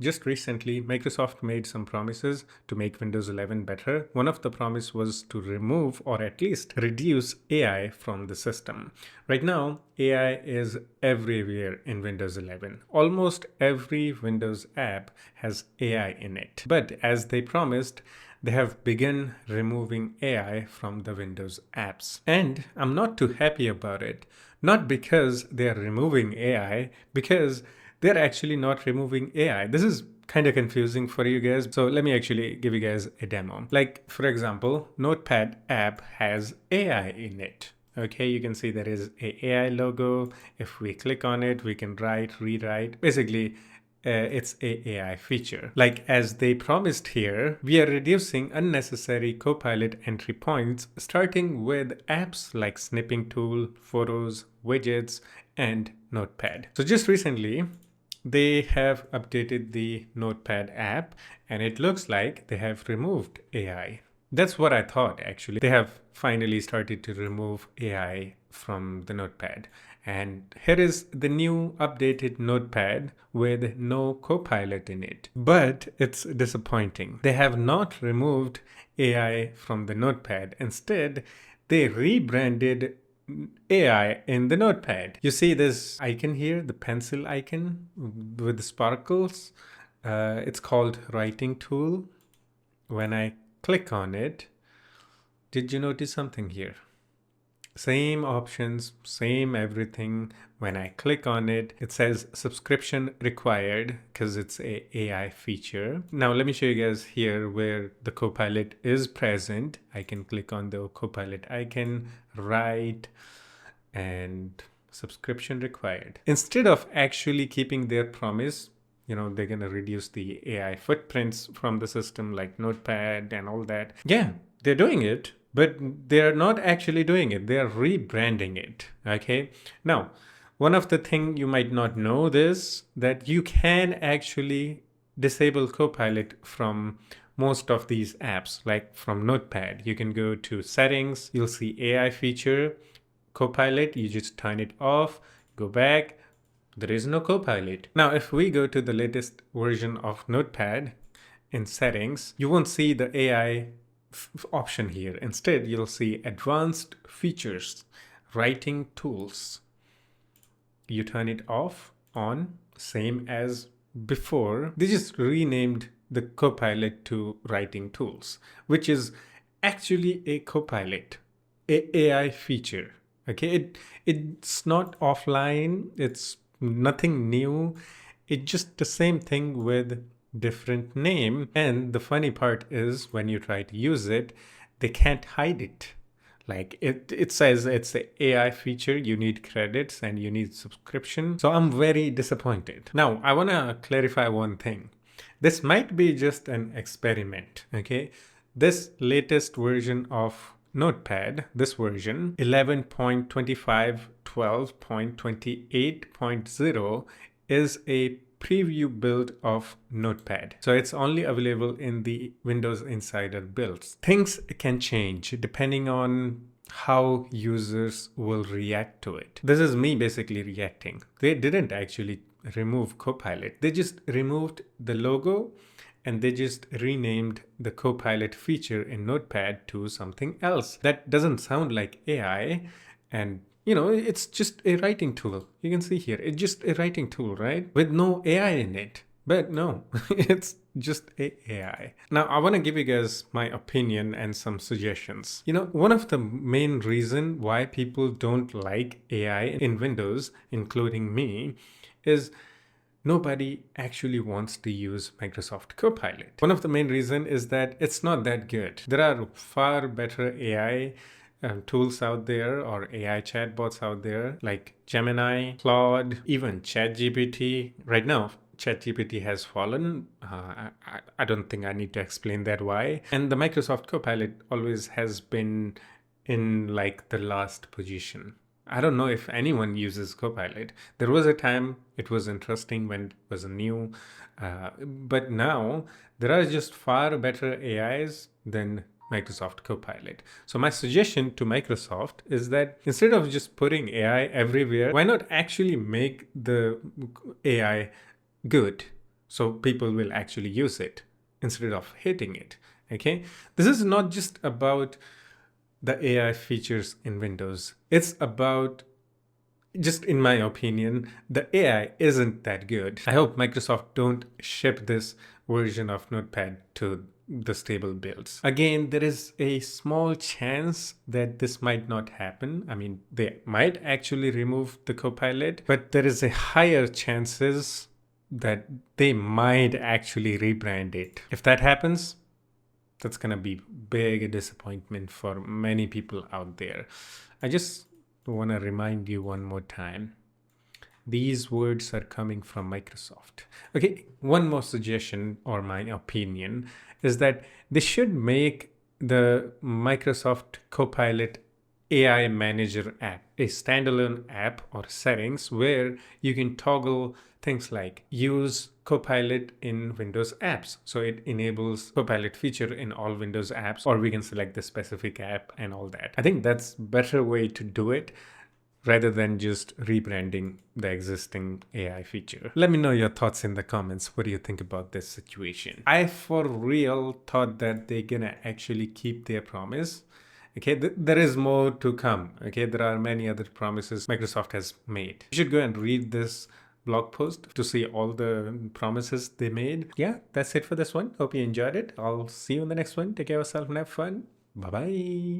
Just recently, Microsoft made some promises to make Windows 11 better. One of the promise was to remove or at least reduce AI from the system. Right now, AI is everywhere in Windows 11. Almost every Windows app has AI in it. But as they promised, they have begun removing AI from the Windows apps. And I'm not too happy about it. Not because they are removing AI, because they're actually not removing AI. This is kind of confusing for you guys. So let me actually give you guys a demo. Like, for example, Notepad app has AI in it. Okay, you can see there is a AI logo. If we click on it, we can write, rewrite. Basically, it's a AI feature. Like as they promised here, we are reducing unnecessary Copilot entry points, starting with apps like snipping tool, photos, widgets, and Notepad. So just recently, they have updated the Notepad app and it looks like they have removed AI. That's what I thought actually. They have finally started to remove AI from the Notepad. And here is the new updated Notepad with no Copilot in it. But it's disappointing. They have not removed AI from the Notepad. Instead, they rebranded AI in the Notepad. You see this icon here, the pencil icon with the sparkles. It's called Writing Tool. When I click on it, did you notice something here? Same options, same everything. When I click on it, it says subscription required because it's a AI feature. Now let me show you guys here where the Copilot is present. I can click on the Copilot icon, write, and subscription required. Instead of actually keeping their promise, they're going to reduce the AI footprints from the system like Notepad and all that. Yeah, they're doing it, but they're not actually doing it. They're rebranding it. Okay. Now, one of the things you might not know this, that you can actually disable Copilot from most of these apps, like from Notepad. You can go to settings, you'll see AI feature, Copilot, you just turn it off, go back, there is no Copilot. Now, if we go to the latest version of Notepad in settings, you won't see the AI option here. Instead, you'll see advanced features, writing tools. You turn it off, on, same as before. They just renamed the Copilot to writing tools, which is actually a Copilot, a AI feature. Okay, it's not offline, it's nothing new. It's just the same thing with different name. And the funny part is when you try to use it, they can't hide it. Like it says it's an AI feature, you need credits and you need subscription. So I'm very disappointed. Now, I want to clarify one thing. This might be just an experiment, okay? This latest version of Notepad, this version 11.25.12.28.0 is a preview build of Notepad. So it's only available in the Windows Insider builds. Things can change depending on how users will react to it. This is me basically reacting. They didn't actually remove Copilot. They just removed the logo and they just renamed the Copilot feature in Notepad to something else. That doesn't sound like AI, and it's just a writing tool. You can see here, it's just a writing tool, right? With no AI in it. But no, it's just AI. Now, I want to give you guys my opinion and some suggestions. One of the main reason why people don't like AI in Windows, including me, is nobody actually wants to use Microsoft Copilot. One of the main reasons is that it's not that good. There are far better AI tools out there, or AI chatbots out there, like Gemini, Claude, even ChatGPT. Right now, ChatGPT has fallen. I don't think I need to explain that why. And the Microsoft Copilot always has been in like the last position. I don't know if anyone uses Copilot. There was a time it was interesting when it was new, but now there are just far better AIs than Microsoft Copilot. So my suggestion to Microsoft is that instead of just putting AI everywhere, why not actually make the AI good? so people will actually use it instead of hating it. Okay, this is not just about the AI features in Windows. It's about, just in my opinion, the AI isn't that good. I hope Microsoft don't ship this version of Notepad to the stable builds. Again, there is a small chance that this might not happen. I mean, they might actually remove the Copilot, but there is a higher chances that they might actually rebrand it. If that happens, that's gonna be big disappointment for many people out there. I just want to remind you one more time, these words are coming from Microsoft. Okay, one more suggestion or my opinion is that they should make the Microsoft Copilot AI Manager app a standalone app or settings where you can toggle things like use Copilot in Windows apps. So it enables Copilot feature in all Windows apps, or we can select the specific app and all that. I think that's better way to do it rather than just rebranding the existing AI feature. Let me know your thoughts in the comments. What do you think about this situation? I for real thought that they're gonna actually keep their promise. Okay, there is more to come. Okay, there are many other promises Microsoft has made. You should go and read this blog post to see all the promises they made. Yeah, that's it for this one. Hope you enjoyed it. I'll see you in the next one. Take care of yourself and have fun. Bye bye.